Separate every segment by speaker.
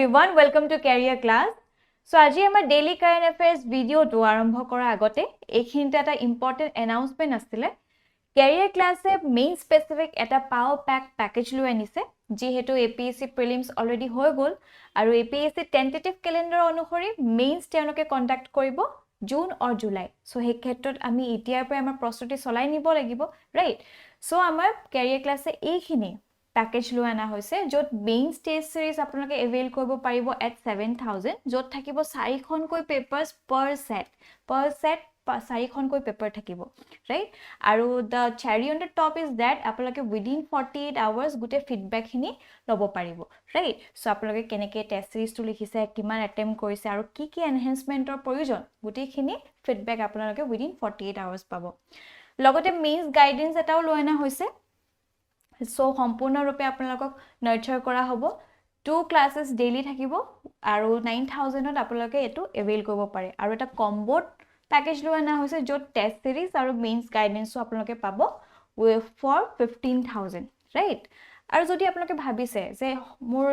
Speaker 1: everyone, welcome to Career Class. So, আজি আমাৰ daily current affairs video টো আৰম্ভ কৰাৰ আগতে এইখিনিতে এটা important announcement আছিলে Career Class এ main specific এটা power pack package লৈ আনিছে যিহেতু APSC prelims already হৈ গল আৰু APSC tentative calendar অনুসৰি mains তেওঁলোকে conduct কৰিব জুন or জুলাই সো এই ক্ষেত্ৰত আমি এতিয়াৰ পৰা আমাৰ প্ৰস্তুতি চলাই নিব লাগিব ৰাইট সো আমাৰ Career Class এ এইখিনি package লৈ আনা হৈছে যত main stage series আপোনালোকে avail কৰিব পাৰিব at 7000 যত থাকিব 4 খনকৈ papers per set 4 খনকৈ paper থাকিব right আৰু the cherry on the top is that আপোনালোকে within 48 hours গুটে feedback খিনি লব পাৰিব right so আপোনালোকে কেনেকে test series টো লিখিছে কিমান attempt কৰিছে আৰু কি কি enhancementৰ প্ৰয়োজন গুটেখিনি feedback আপোনালোকে within 48 hours পাব লগতে mains guidance এটাও লৈ আনা হৈছে So, সম্পূৰ্ণ ৰূপে আপোনালোকক নাৰ্চাৰ কৰা হ'ব 2 ক্লাसेस ডেইলি থাকিব আৰু 9000 ত আপোনালোকে এটো এভেইল কৰিব পাৰে আৰু এটা কম্বোট প্যাকেজ লৈ আনা হৈছে যত টেষ্ট সিৰিজ আৰু মেইনছ গাইডেন্সও আপোনালোকে পাব for 15000 ৰাইট আৰু যদি আপোনালোকে ভাবিছে যে মোৰ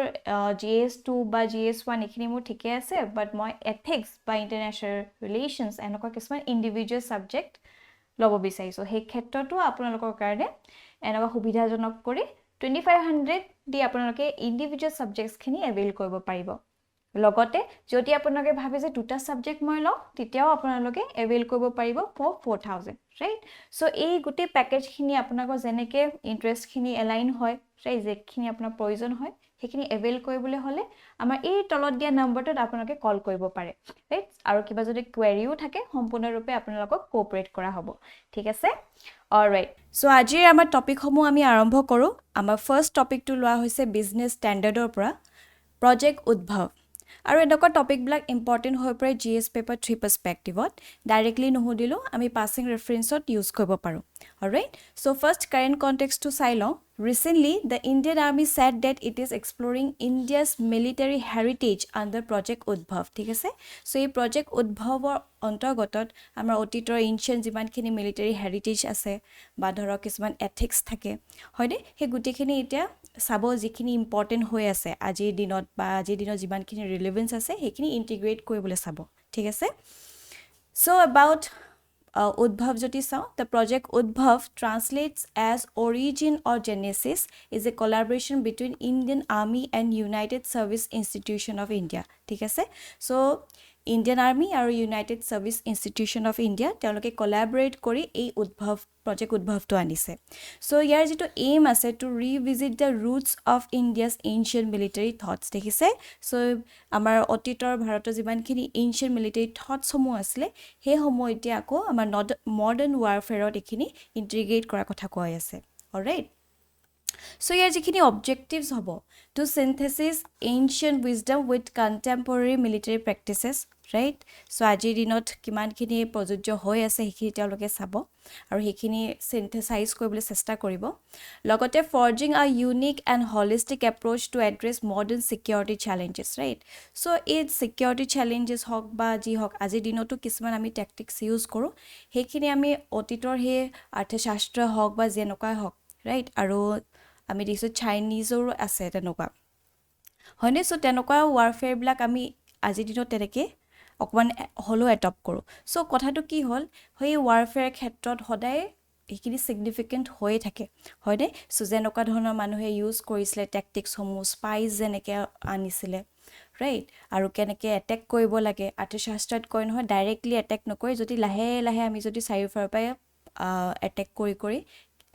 Speaker 1: GS2 বা GS1 এখিনি মোৰ ঠিকে আছে বাট মই এথিক্স বা ইন্টাৰনেশ্যনেল ৰিলেশনছ এনেকুৱা কিছুমান ইন্ডিভিজুৱেল সাবজেক্ট লব বিচাৰিছো সেই ক্ষেত্ৰটো আপোনালোকৰ কাৰণে এনেকুৱা সুবিধাজনক কৰি 2500 দি আপোনালোকে ইন্ডিভিজুৱেল সাবজেক্টছ খিনি এভেইল কৰিব পাৰিব লগতে যদি আপোনালোকে ভাবে যে দুটা সাবজেক্ট মই লও তেতিয়াও আপোনালোকে এভেইল কৰিব পাৰিব for 4000 ৰাইট সো এই গুটে প্যাকেজ খিনি আপোনালোকৰ যেনেকে ইন্টাৰেষ্ট খিনি এলাইন হয় ৰাইট যেখিনি আপোনাৰ প্ৰয়োজন হয় সেইখিনি এভেইল কৰিবলৈ হলে আমাৰ এই তলত দিয়া নম্বৰটোত আপোনালোকে কল কৰিব পাৰে ৰাইট আৰু কিবা যদি কোৱেৰিও থাকে সম্পূৰ্ণৰূপে আপোনালোকক কোঅপাৰেট কৰা হ'ব ঠিক আছে অলৰাইট সো আজিৰ আমাৰ টপিকসমূহ আমি আৰম্ভ কৰো আমাৰ ফাৰ্স্ট টপিকটো লোৱা হৈছে বিজনেছ ষ্টেণ্ডাৰ্ডৰ পৰা প্ৰজেক্ট উদ্ভৱ আৰু এনেকুৱা টপিক বিলাক ইম্পৰ্টেন্ট হৈ পৰে জিএস পেপাৰ 3 পাৰ্সপেক্টিভত ডাইৰেক্টলি নহদিলো আমি পাসিং ৰেফাৰেন্সত ইউজ কৰিব পাৰো alright so first current context to চাই লওঁ Recently, the Indian Army said that it is exploring India's military heritage under Project UDBHAV. ঠিক আছে? So, এই Project UDBHAVৰ অন্তৰ্গতত আমাৰ অতীতৰ ancient যিমানখিনি military heritage আছে বা ধৰক কিছুমান ethics থাকে হয়নে সেই গুটিখিনি এতিয়া চাব যিখিনি ইম্পৰ্টেন্ট হৈ আছে আজিৰ দিনত বা আজিৰ দিনত যিমানখিনি ৰিলেভেন্স আছে সেইখিনি ইন্টিগ্ৰেট কৰিবলৈ চাব ঠিক আছে So, about UDBHAV joti sao the project UDBHAV translates as origin or genesis is a collaboration between Indian Army and United Service Institution of India ঠিক আছে so Indian Army আৰু United Service Institution of India তেওঁলোকে collaborate কৰি এই UDBHAV project UDBHAV টো আনিছে so ইয়াৰ যেটো aim আছে to revisit the roots of India's ancient military thoughts দেখিছে so আমাৰ অতীতৰ ভাৰতৰ যিমানখিনি ancient military thoughts সমূহ আছিল হে সমূহ এতিয়া আকৌ আমাৰ modern warfare এখিনি ইন্টিগ্ৰেট কৰা কথা কৈ আছে alright So, here jikhini objectives hobo to synthesize ancient wisdom with contemporary military practices, right? So, ajir dinot kiman khini projojjo hoi ase hekhini teoloke sabo aru hekhini synthesize koribole chesta koribo. Logote forging a unique and holistic approach to address modern security challenges, right? So, it security challenges hok ba ji hok ajir dinoto kisman ami tactics use koru. Hekhini ami otitor he Arthashastra hok ba jenoka hok, right? Aru আমি দিছো চাইনিজৰ আছে তেনেকুৱা হয়নে so তেনেকুৱা warfare বিলাক আমি আজি দিনত তেনেকে অকমান হলো এডপ্ট কৰো সো কথাটো কি হল হৈ ওয়াৰফেয়াৰ ক্ষেত্ৰত সদায় এখিনি সিগনিফিকেন্ট হৈ থাকে হয়নে সো যেনেকুৱা ধৰণৰ মানুহে ইউজ কৰিছিলে ট্যাকটিক্স সমূহ স্পাইস যেনেকে আনিছিলে ৰাইট আৰু কেনেকে এটেক কৰিব লাগে আৰ্থশাস্ত্ৰত কয় নহয় ডাইৰেক্টলি এটেক নকৰি যদি লাহে লাহে আমি যদি চাৰিওফাৰ পৰা এটেক কৰি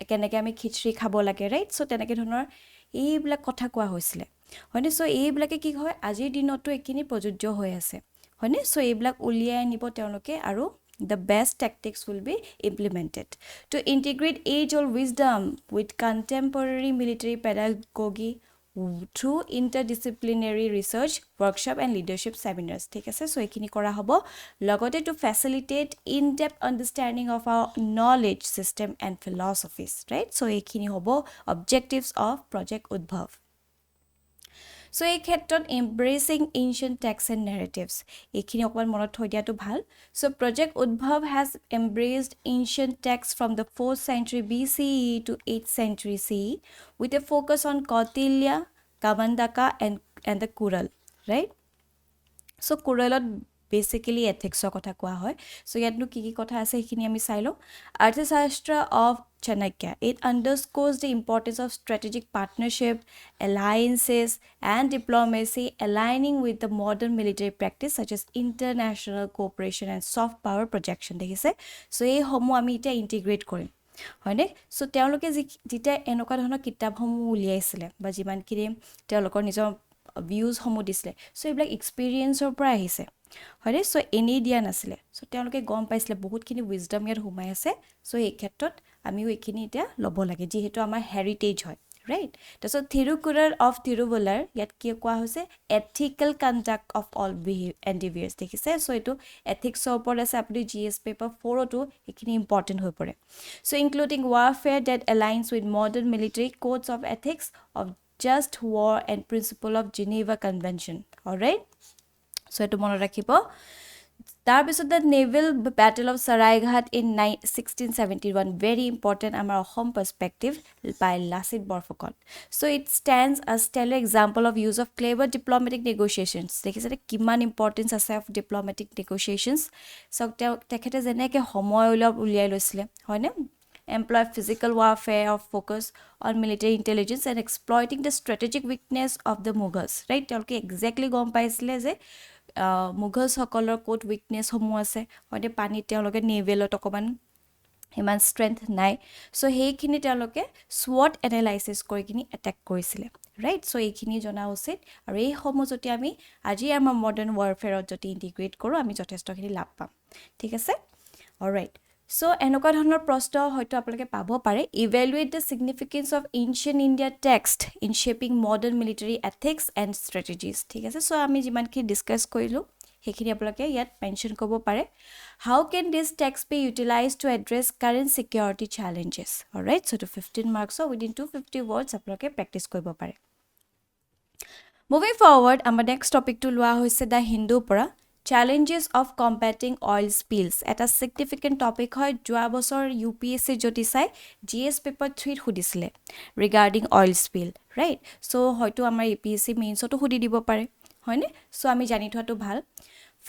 Speaker 1: কেনেকে আমি খিচৰি খাব লাগে ৰাইট সো তেনেকে ধৰণৰ এইবিলাক কথা কোৱা হৈছিল হয়নে সো এইবিলাকে কি হয় আজিৰ দিনতো একিনি প্ৰযোজ্য হৈ আছে হয়নে সো এইবিলাক উলিয়াই নিব তেওঁলোকে আৰু the best tactics will be implemented to integrate age-old wisdom with contemporary military pedagogy through interdisciplinary research workshop and leadership seminars ঠিক আছে সো এখিনি কৰা হ'ব লগতে to facilitate in-depth understanding of our knowledge system and philosophies right so এখিনি হ'ব objectives of project UDBHAV So, এই ক্ষেত্ৰত embracing ancient texts and narratives এখিনি অকমান মনত থৈ দিয়াটো ভাল so project UDBHAV has embraced ancient texts from the 4th century BCE to 8th century CE with a focus on Kautilya Kamandaka and the Kural right? So Kuralot basically ethics kotha koa hoy. So yatnu ki kotha ase ekhini ami sai lo. Arthashastra of Chanakya, it underscores the importance of strategic partnership, alliances, and diplomacy aligning with the modern military practice such as international cooperation and soft power projection. Dekhise, so ei homo ami ita integrate korim. হয়নে so তেওঁলোকে যেতিয়া এনেকুৱা ধৰণৰ কিতাপসমূহ উলিয়াইছিলে বা যিমানখিনি তেওঁলোকৰ নিজৰ ভিউজ সমূহ দিছিলে সো এইবিলাক এক্সপেৰিয়েন্সৰ পৰা আহিছে হয়নে সো এনেই দিয়া নাছিলে সো তেওঁলোকে গম পাইছিলে বহুতখিনি উইজডম ইয়াত সোমাই আছে সো এই ক্ষেত্ৰত আমিও এইখিনি এতিয়া ল'ব লাগে যিহেতু আমাৰ হেৰিটেজ হয় right so Thirukural of Thiruvallar yat ki koa hoise ethical conduct of all endeavors dekhise so etu ethics opor ase apni GS paper 4 to ekini important hoy pore so including warfare that aligns with modern military codes of ethics of just war and principle of Geneva Convention all right so etu mono rakhibo Tar pisot the naval battle of Saraighat in 1671 very important amar Ahom perspective by Lasit Borfokot. So it stands as stellar example of use of clever diplomatic negotiations. Dekhise kiman importance ase of diplomatic negotiations. So tekhete jeneke homoy uliyai loisile hoyne employ physical warfare of focus on military intelligence and exploiting the strategic weakness of the Mughals right তেওঁলোকে exactly গম পাইছিলে যে মুঘল সকলৰ coat weakness সমূহ আছে হয়নে পানী তেওঁলোকে নেভেলত অকমান হিমান ষ্ট্ৰেংথ নাই সো হেইখিনি তেওঁলোকে SWOT এনালাইসিস কৰি কিনি এটাক কৰিছিলে ৰাইট সো এইখিনি জনা উচিত আৰু এই সমূহ যদি আমি আজি আমাৰ মডাৰ্ন ওয়াৰফেয়াৰত যদি ইন্টিগ্ৰেট কৰো আমি যথেষ্টখিনি লাভ পাম ঠিক আছে অলৰাইট So, এনেকুৱা ধৰণৰ প্ৰশ্ন হয়তো আপোনালোকে পাব পাৰে evaluate the significance of ancient India text in shaping modern military ethics and strategies ঠিক আছে সো আমি যিমান কি ডিসকাস কৰিলো হেখিনি আপোনালোকে ইয়াত মেনশন কৰিব পাৰে how can this text be utilized to address current security challenges all right so to 15 marks so within 250 words আপোনালোকে প্ৰেক্টিস কৰিব পাৰে moving forward আমাৰ next topic to লোৱা হৈছে the Hindu পৰা Challenges of combating oil spills. Eta significant topic hoy joa bosor UPSC joti sai GS paper 3 hudisile regarding oil spill, right? So hoyto amar APSC mains to hudi dibo pare, hoyne? So ami jani thoato bhal.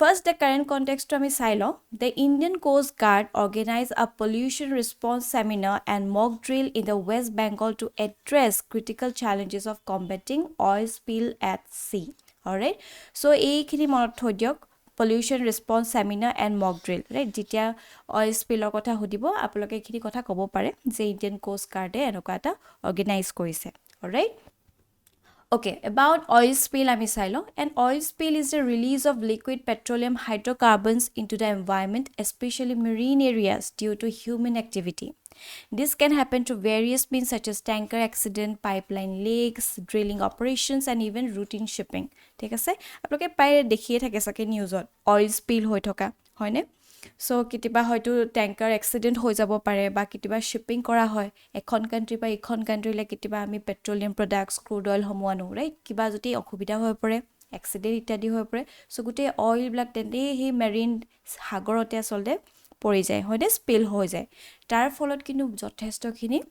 Speaker 1: First, the current context to silo, the Indian Coast Guard organized a pollution response seminar and mock drill in the West Bengal to address critical challenges of combating oil spill at sea. All right. So, ekhini monot thodiok pollution response seminar and mock drill. Right. Jitia oil spill kotha hudibo, apoloke ekhini kotha kobo pare je Indian Coast Guard e enoka eta organize korise. All right. Okay, about oil spill amisilo. An oil spill is the release of liquid petroleum hydrocarbons into the environment, especially marine areas due to human activity. This can happen through various means such as tanker accident, pipeline leaks, drilling operations, and even routine shipping. Take a say, aploke pai dekhiye thake sake news on oil spill hoi thoka, hoine? So kitiba hoyto tanker accident hoi jabo pare ba kitiba shipping kora hoy ekhon country ba ekhon country le kitiba ami petroleum products crude oil homo anu right kiba joti okhubida hoy pore accident itadi hoy pore so gute oil black tende he marine hagorote asolde pori jay hoyde spill hoi jay tar folot kinu jothesto khini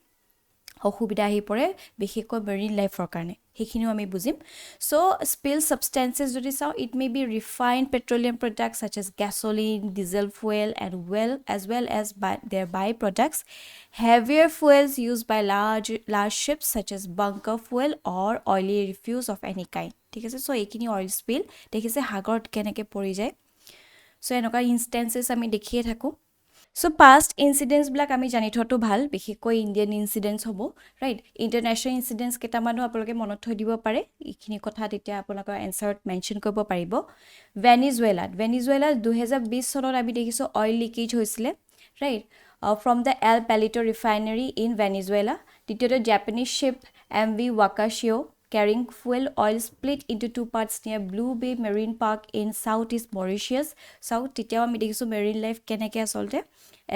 Speaker 1: অসুবিধা আহি পৰে বিশেষকৈ marine লাইফৰ কাৰণে হেখিনি আমি বুজিম so spill substances যদি চাও it may be refined petroleum products such as gasoline diesel fuel and as well as their byproducts heavier fuels used by large ships such as bunker fuel or oily refuse of any kind ঠিক আছে so এইখিনি oil spill দেখিছে হাগৰত কেনেকে পৰি যায় so এনেকা instances আমি দেখিয়ে থাকো So past incidents black ami jani thoto bhal bikhekoi Indian incidents hobo right international incidents keta manu apoloke monot thoi dibo pare ikhini kotha tetia apolaka answer mention koibo paribo Venezuela 2020 sonot ami dekhiso oil leakage hoisile right from the El Palito refinery in Venezuela titioto Japanese ship MV Wakashio carrying fuel oil split into two parts near Blue Bay Marine Park in southeast Mauritius. South titiao ami dekhisu marine life keneke asolte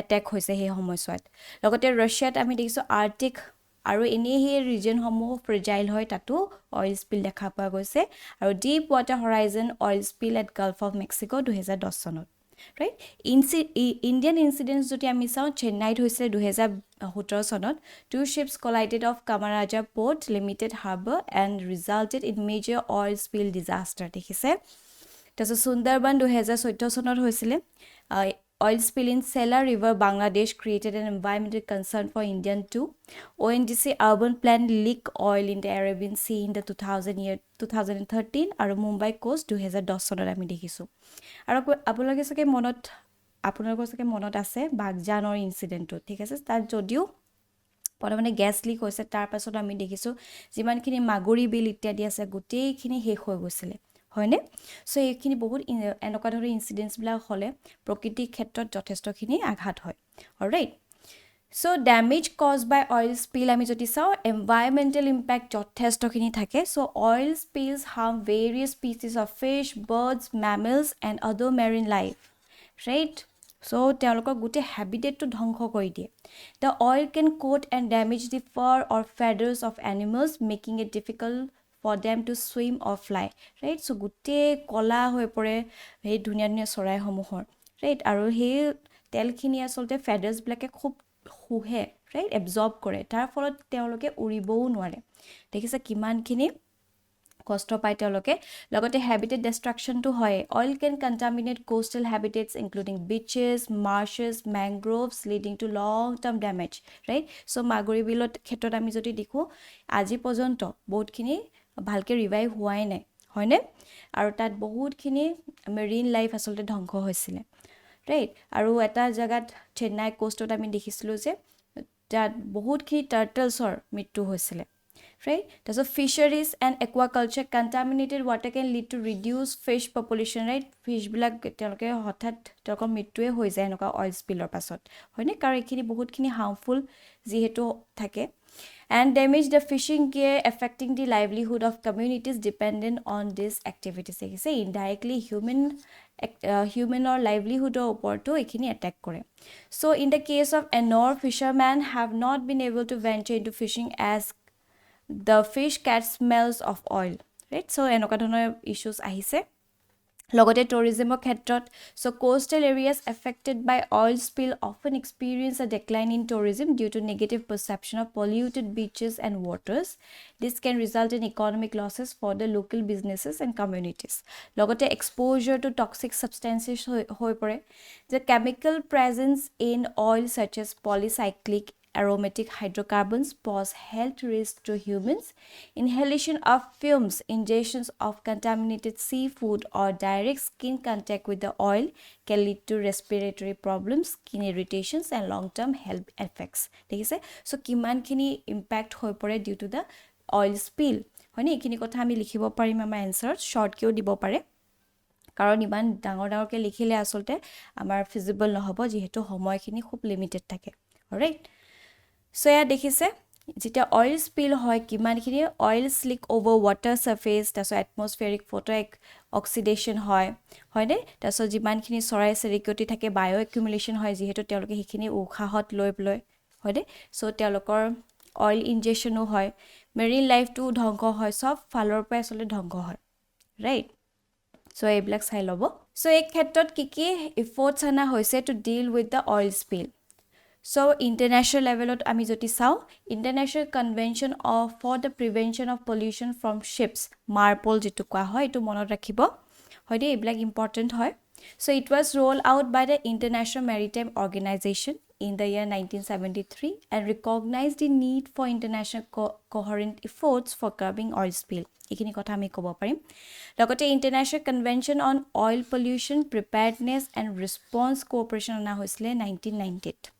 Speaker 1: attack hoise he homoiswat. Logote Russia ami dekhisu Arctic aru ene he region homo fragile hoy tatu oil spill dekha pa goise aru deep water horizon oil spill at Gulf of Mexico 2010 sonot. Right Indian incidents যদি আমি চাওঁ চেন্নাইত হৈছিলে 2017 চনত two ships collided off Kamaraja port limited harbour and resulted in major oil spill disaster দেখিছে তাৰপিছত সুন্দৰবন 2014 চনত হৈছিলে oil spill in Sela River, Bangladesh created an environmental concern for Indian too. ONGC urban plan leak oil in the Arabian Sea in the 2013 আৰু Mumbai coast 2010 চনত আমি দেখিছোঁ আৰু আপোনালোকে চাগে মনত আছে বাগজানৰ ইনচিডেণ্টটো ঠিক আছে তাত যদিও প্ৰথমে গেছ লিক হৈছে তাৰ পাছত আমি দেখিছোঁ যিমানখিনি মাগুৰী বিল ইত্যাদি আছে গোটেইখিনি শেষ হৈ গৈছিলে হয়নে সো এইখিনি বহুত এনেকুৱা ধৰণৰ ইনচিডেন্টছবিলাক হ'লে প্ৰকৃতিৰ ক্ষেত্ৰত যথেষ্টখিনি আঘাত হয় alright so damage caused by oil spill আমি যদি চাওঁ এনভাইৰনমেণ্টেল ইম্পেক্ট যথেষ্টখিনি থাকে so oil spills harm various species of fish birds mammals and other marine life right so তেওঁলোকৰ গোটেই হেবিটেটটো ধ্বংস কৰি দিয়ে the oil can coat and damage the fur or feathers of animals making it difficult for them to swim or fly right so গুটে কলা হৈ পৰে এই ধুনীয়া ধুনীয়া চৰাই সমূহৰ right আৰু সেই তেলখিনি আসলতে ফেডাৰ্ছ ব্লাকে খুব খুহে right এবজৰ্ব কৰে তাৰ ফলত তেওঁলোকে উৰিবও নোৱাৰে দেখিছে কিমানখিনি কষ্ট পায় তেওঁলোকে লগতে হেবিটেট ডিষ্ট্ৰাকশনটো হয় oil can contaminate coastal habitats including beaches marshes mangroves leading to long term damage right so Maguri বিলত ক্ষেত্ৰত আমি যদি দেখো আজি পৰ্যন্ত বহুতখিনি ভালকে ৰিভাইভ হোৱাই নাই হয়নে আৰু তাত বহুতখিনি মেৰিন লাইফ আসলতে ধ্বংস হৈছিলে ৰাইট আৰু এটা জায়গাত চেন্নাই কোষ্টত আমি দেখিছিলোঁ যে তাত বহুতখিনি টাৰ্টলছৰ মৃত্যু হৈছিলে right so fisheries and aquaculture contaminated water can lead to reduced fish population right fish bilak teloke hothat telok mittuye hoi jay enoka oil spiller pasot hoine kar ekhini bahut khini harmful jihetu thake and damage the fishing gear affecting the livelihood of communities dependent on these activities say indirectly human or livelihood upor to ekhini attack kore so in the case of Ennore fishermen have not been able to venture into fishing as the fish catch smells of oil right so enoka dhono issues ahise logote tourism khetrot so coastal areas affected by oil spill often experience a decline in tourism due to negative perception of polluted beaches and waters this can result in economic losses for the local businesses and communities logote exposure to toxic substances hoi pore the chemical presence in oil such as polycyclic aromatic hydrocarbons pose health risks to humans. Inhalation of fumes, ingestions of contaminated seafood, or direct skin contact with the oil can lead to respiratory problems, skin irritations, and long-term health effects. So, kiman kini impact hoi pore due to the oil spill. Hone ekini kotha ami likhibo parim ama answer short keo dibo pare. কাৰণ ইমান ডাঙৰ ডাঙৰকে লিখিলে আসলতে আমাৰ feasible নহব যেহেতু সময়খিনি খুব লিমিটেড থাকে অলৰাইট সো এয়া দেখিছে যেতিয়া অইল স্পিল হয় কিমানখিনি oil slick over water surface তাসো এটমস্ফেৰিক ফটো অক্সিডেশন হয় হয়নে তাসো যিমানখিনি চৰাই চিৰিকটি থাকে বায়ো একুমুলেশন হয় যেহেতু তেওঁলোকে হিখিনি উখাহত লৈ হয়নে সো তেওঁলোকৰ অইল ইনজেকশনো হয় মেৰিন লাইফটো ধ্বংস হয় সব ফালৰ পৰা আসলে ধ্বংস হয় ৰাইট সো এইবিলাক চাই লব সো এই ক্ষেত্ৰত কি এফৰ্টছ আনা হৈছে to deal with the oil spill So international level at ami joti sao international convention for the prevention of pollution from ships marpol jitu kwa hoy etu monot rakhibo hoide eblak important hoy so it was rolled out by the International Maritime Organization in the year 1973 and recognized the need for international coherent efforts for curbing oil spill ekini kotha ami kobo parim logote International Convention on Oil Pollution Preparedness and Response Cooperation ana hoisle 1998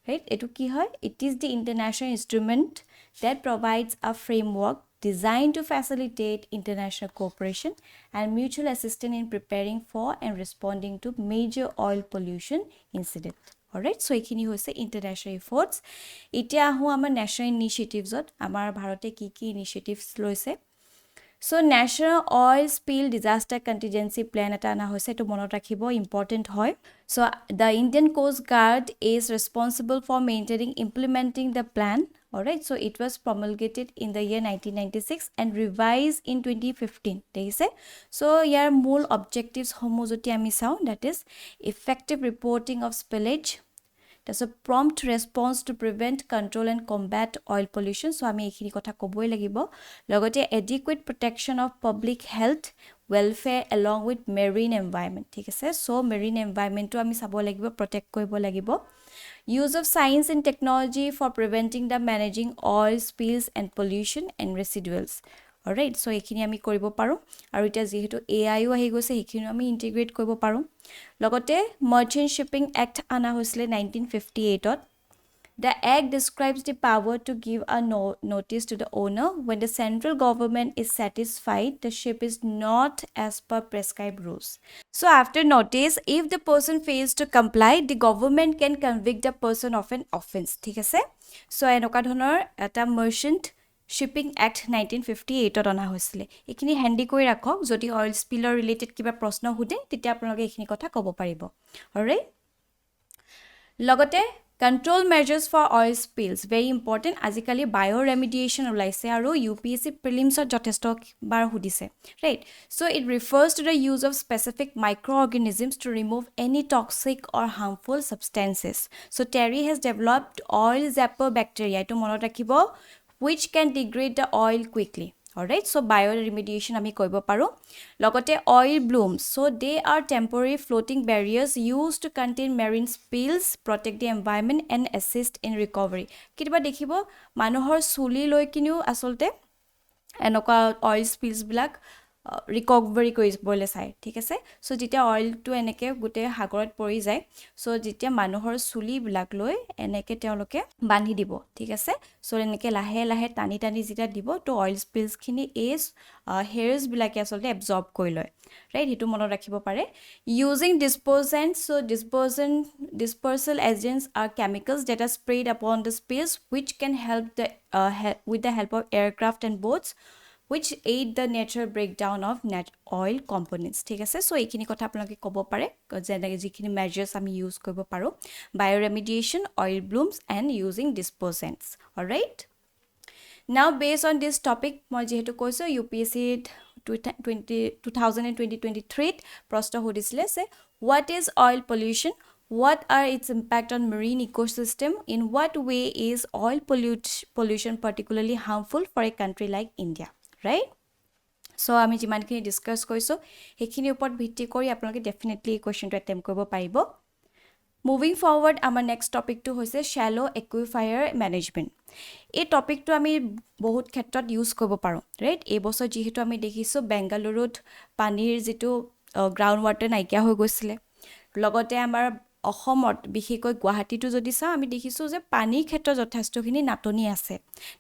Speaker 1: right etu ki hoy it is the international instrument that provides a framework designed to facilitate international cooperation and mutual assistance in preparing for and responding to major oil pollution incident alright so ekhini hoise international efforts itia ahu amar national initiatives ot amar bharote ki initiatives loise so national oil spill disaster contingency plan eta ana hoise to monot rakhibo important hoy so the Indian Coast Guard is responsible for maintaining implementing the plan Alright, so it was promulgated in the year 1996 and revised in 2015. So your mole objectives homojoti ami sao, that is effective reporting of spillage. There's a prompt response to prevent, control and combat oil pollution. So ami ekhini kotha koboi lagibo. Logote adequate protection of public health, welfare along with marine environment. Thik ase, so marine environment to ami sabo lagibo, protect koibo lagibo. Use of science and technology for preventing the managing oil spills and pollution and residuals. Alright, so ekhini ami koribo paru aru eta jehetu AI o ahi goise ekhini ami integrate koibo paru. Logote Merchant Shipping Act ana hoisile 1958 ot. The act describes the power to give a notice to the owner when the central government is satisfied the ship is not as per prescribed rules. So after notice, if the person fails to comply, the government can convict the person of an offense. Thik ase? So enoka dhonor eta Merchant Shipping Act 1958 ot ana hoisile. Ekhini handy koi rakhok, jodi oil spill related kiba proshno hude tetia apnaloke ekhini kotha kobo paribo. Alright? Logote control measures for oil spills, very important. Azikali bioremediation olaise aru UPSC prelims or jotesto bar hudise, right? So it refers to the use of specific microorganisms to remove any toxic or harmful substances. So Terry has developed oil zapper bacteria to monot rakhibo, which can degrade the oil quickly. Alright, so bioremediation ami koibo paru. Logote oil blooms, so they are temporary floating barriers used to contain marine spills, protect the environment and assist in recovery. Kitiba dekhibo manohor suli loi kiniu asolte enoka oil spills bilak recovery koisbole sai, thik ase? So jitia oil to eneke gute hagorat pori jay, so jitia manohor suli bilak loi eneke teoloke bandi dibo, thik ase? So eneke lahe lahe tani tani jitia dibo to oil spills khini is hairs bilake asolte absorb koi loi, right? Hitu mono rakhibo pare. Using dispersants, so dispersal agents are chemicals that are sprayed upon the spills which can help the with the help of aircraft and boats, which aid the natural breakdown of oil components. Thik ase? So ekhini kotha apnaloke kobo pare jenage jikhini measures ami use koibo paru: bioremediation, oil blooms and using dispersants. Alright, now based on this topic moi jehetu koiso UPSC 2023 prosto hodisile se what is oil pollution, what are its impact on marine ecosystem, in what way is oil pollution particularly harmful for a country like India, right? So ami jiman khini discuss koiso hekhini upor bhitti kori apnaloke definitely question to attempt koibo paribo. Moving forward, our next topic to hoise shallow aquifer management. A topic to ami bahut khetrot use koibo paro, right? E bosor jihetu ami dekhiso Bengalurut panir jitu ground water naikya hoi goisile, logote amar অসমত বিশেষকৈ গুৱাহাটীটো যদি চাও আমি দেখিছো যে পানীৰ ক্ষেত্ৰত যথেষ্টখিনি নাটনি আছে,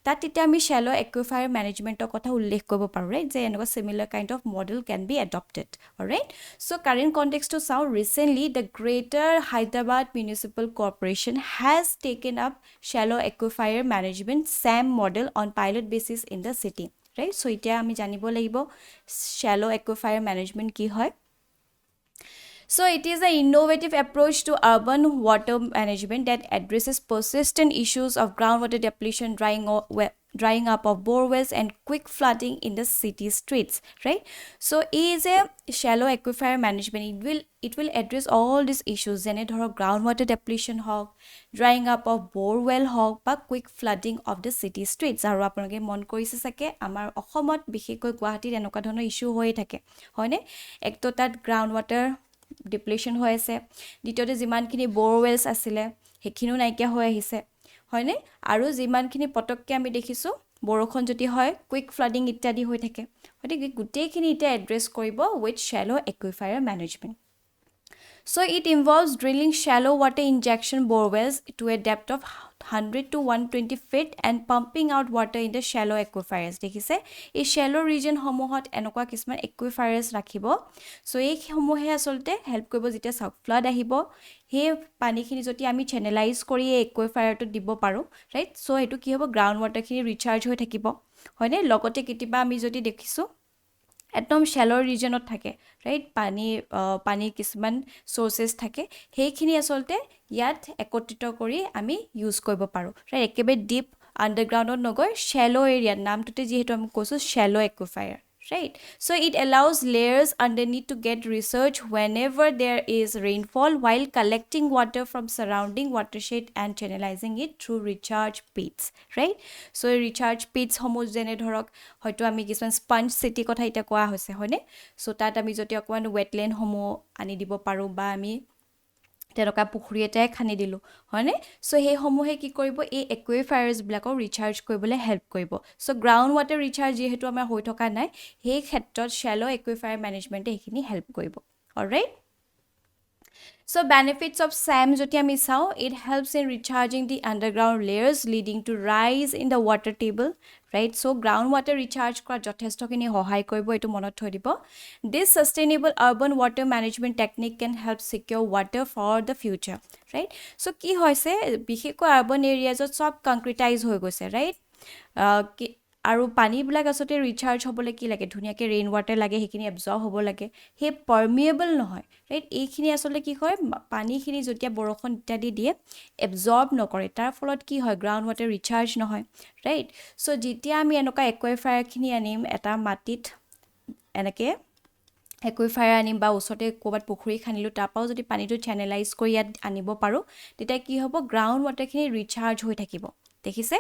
Speaker 1: তাত তেতিয়া আমি শ্যালো একুইফায়াৰ মেনেজমেন্টৰ কথা উল্লেখ কৰিব পাৰো, ৰাইট? যে এনেকুৱা similar kind of model can be adapted. Alright, so current context to চাও recently the Greater Hyderabad Municipal Corporation has taken up shallow aquifer management SAM model on pilot basis in the city, right? So এতিয়া আমি জানিব লাগিব shallow aquifer management কি হয়. So it is an innovative approach to urban water management that addresses persistent issues of groundwater depletion, drying up of bore wells and quick flooding in the city streets, right? So it is a shallow aquifer management. It will address all these issues, jene dhoro groundwater depletion hok, drying up of bore well hok ba quick flooding of the city streets. Aru apnaloke mon korise sake amar ohomot bikhekoi guwahati enoka dhono issue hoi thake, hoine? Ekto tat groundwater depletion হৈ আছে, দ্বিতীয়তে যিমানখিনি বোৰৱেলছ আছিল হেখিনো নাইকিয়া হৈ আহিছে, হয়নে? আৰু যিমানখিনি পটককে আমি দেখিছো বৰখন যদি হয় কুইক ফ্লাডিং ইত্যাদি হৈ থাকে, গতিকে গোটেইখিনি এটা এড্ৰেছ কৰিব with shallow aquifer management. So it involves drilling shallow water injection borewells to a depth of 100 to 120 feet and pumping out water in the shallow aquifers. দেখিছে এই shallow region সমূহত এনেকুৱা কিছুমান aquifers ৰাখিব. So এই সমূহে আসলতে হেল্প কৰিব যেতিয়া flood আহিব, হে পানীখিনি যদি আমি channelize কৰি এই aquifers দিব পাৰো, right? So এটো কি হ'ব, ground water খিনি recharge হৈ থাকিব, হয়নে? লগতে কিতিবা আমি যদি দেখিছো একদম shallow regionত থাকে, right? পানী কিছুমান sources থাকে, হেইখিনি আসলতে ইয়াত একত্ৰিত কৰি আমি ইউজ কৰিব পাৰো, right? একেবাৰে deep underground নগৈ shallow area নামটোতে যেহেতু আমি কৈছো shallow aquifer, right? So it allows layers underneath to get research whenever there is rainfall while collecting water from surrounding watershed and channelizing it through recharge pits, right? So recharge pits homo jene dhorok hoyto ami kisman sponge city kotha eta koa hoise hoine. So tat ami joti okwan wetland homo ani dibo paru ba ami তেৰকা পুখুৰী এটাই খানি দিলো হয়নে so hey সমূহে কি কৰিব এই একুইফায়াৰ্স ব্লকৰ ৰিচাৰ্জ কৰিবলৈ হেল্প কৰিব সো গ্ৰাউণ্ড ৱাটাৰ ৰিচাৰ্জ যেহেতু আমাৰ হৈ থকা নাই হে ক্ষেত্ৰত শ্যালো একুইফায়াৰ মেনেজমেন্টে এখিনি হেল্প কৰিব alright So benefits of SAM joti ami sao it helps in recharging the underground layers leading to rise in the water table, right? So groundwater recharge kora jothesto kini hohai koribo etu monot thoi dibo. This sustainable urban water management technique can help secure water for the future, right? So ki hoise bisheko urban areas ot sob concretize hoi goise, right? আৰু পানীবিলাক আসতে recharge হ'বলৈ কি লাগে ধুনিয়াকে rain water লাগে হেখিনি absorb হ'ব লাগে হে পাৰমিয়েবল নহয় ৰাইট এইখিনি আসলে কি হয় পানীখিনি যেতিয়া বৰষুণ ইত্যাদি দিয়ে এবজৰ্ব নকৰে তাৰ ফলত কি হয় গ্ৰাউণ্ড ওয়াটাৰ ৰিচাৰ্জ নহয় ৰাইট সো যেতিয়া আমি এনেকা একুইফায়াৰখিনি আনিম এটা মাটিত এনেকে একুইফায়াৰ আনিম বা ওচৰতে কোবাত পুখুৰী খানিলো তাপাও যদি পানীটো চেনেলাইজ কৰি ইয়াত আনিব পাৰো তেতিয়া কি হ'ব গ্ৰাউণ্ড ওয়াটাৰখিনি ৰিচাৰ্জ হৈ থাকিব দেখিছে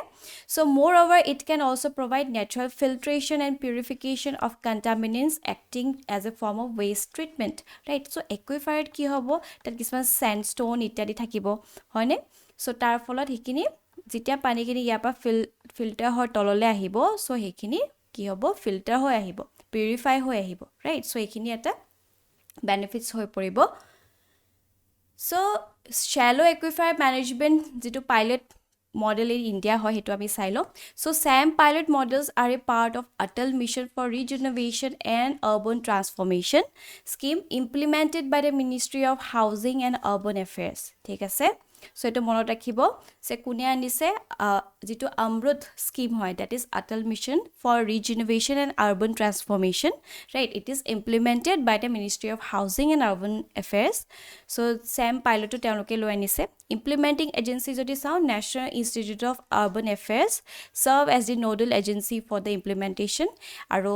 Speaker 1: so moreover it can also provide natural filtration and purification of contaminants acting as a form of waste treatment right so aquifer ki hobo that kisman sandstone ityadi thakibo hoyne so tar folot hikini jitia pani kini ya pa filter ho tolole ahibo so hekini ki hobo filter ho ahibo purify ho ahibo right so ekini eta benefits hoi poribo so shallow aquifer management jitu pilot model in India hoy hetu ami sailo so SAM pilot models are a part of Atal mission for regeneration and urban transformation scheme implemented by the Ministry of Housing and Urban Affairs thik ase so etu monot rakhibo se kune anise jitu amrut scheme hoy that is Atal mission for regeneration and urban transformation right it is implemented by the Ministry of Housing and Urban Affairs so SAM pilot to teloke lo anise implementing agency jodi sao National Institute of Urban Affairs serve as the nodal agency for the implementation aro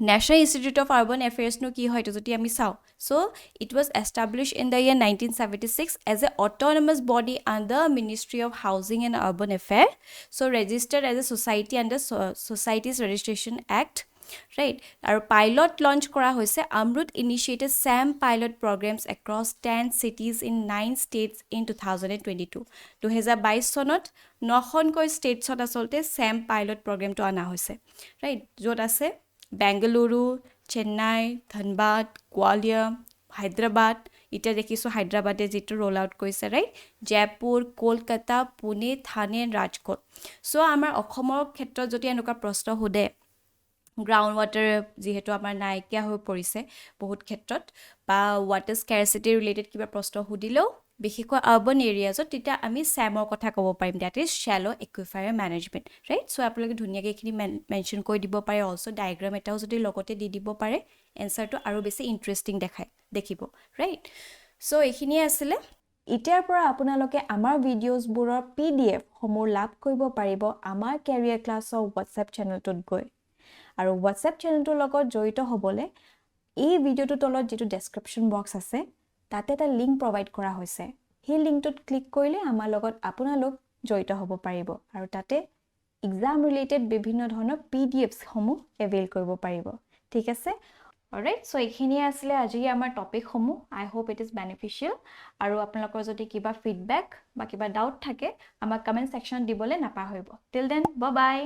Speaker 1: National Institute of Urban Affairs no ki hoy to joti ami sao so it was established in the year 1976 as a autonomous body under Ministry of Housing and Urban Affairs so registered as a society under Societies Registration Act right our pilot launch kora hoise amrut initiated SAM pilot programs across 10 cities in 9 states in 2022 2022 sonot 9 koi states ot asolte SAM pilot program to ana hoise right jot ase Bengaluru Chennai Dhanbad Kautilya Hyderabad ita dekhiso Hyderabad e jitu roll out koise right Jaipur Kolkata Pune Thane Rajkot so amar okhomor khetrot joti enuka proshno hude ground water যেহেতু আমাৰ নাইকিয়া হৈ পৰিছে বহুত ক্ষেত্ৰত বা water scarcity related কিবা প্ৰশ্ন হুদিলেও বিশেষকৈ urban areas ত তেতিয়া আমি SAMৰ কথা ক'ব পাৰিম that is shallow aquifer management right so আপোনালোকে ধুনিয়াকে এখিনি মেনশন কৰি দিব পাৰে also diagram এটাও যদি লগতে দি দিব পাৰে এনসাৰটো আৰু বেছি ইন্টাৰেষ্টিং দেখিব right so এখিনি আছিল ইতিয়াৰ পৰা আপোনালোকে আমাৰ ভিডিঅ'জ বোৰৰ PDF সমূহ লাভ কৰিব পাৰিব আমাৰ কেৰিয়াৰ ক্লাছৰ WhatsApp চেনেলটোত গৈ আৰু WhatsApp চেনেলটোৰ লগত জড়িত হ'বলে এই ভিডিঅ'টোৰ তলত যেটো ডেসক্ৰিপচন বক্স আছে তাতে এটা লিংক প্ৰভাইড কৰা হৈছে সেই লিংকটোত ক্লিক কৰিলে আমাৰ লগত আপোনালোক জড়িত হ'ব পাৰিব আৰু তাতে এক্সাম ৰিলেটেড বিভিন্ন ধৰণৰ PDFs সমূহ এভেইল কৰিব পাৰিব ঠিক আছে অলৰাইট সো এইখিনি আছিল আজি আমাৰ টপিক সমূহ আই হোপ ইট ইজ বেনিফিশিয়াল আৰু আপোনালোকৰ যদি কিবা ফিডব্যাক বা কিবা ডাউট থাকে আমাক কমেন্ট সেকশনত দিবলে নাপাহৰিব টিল দেন বাই বাই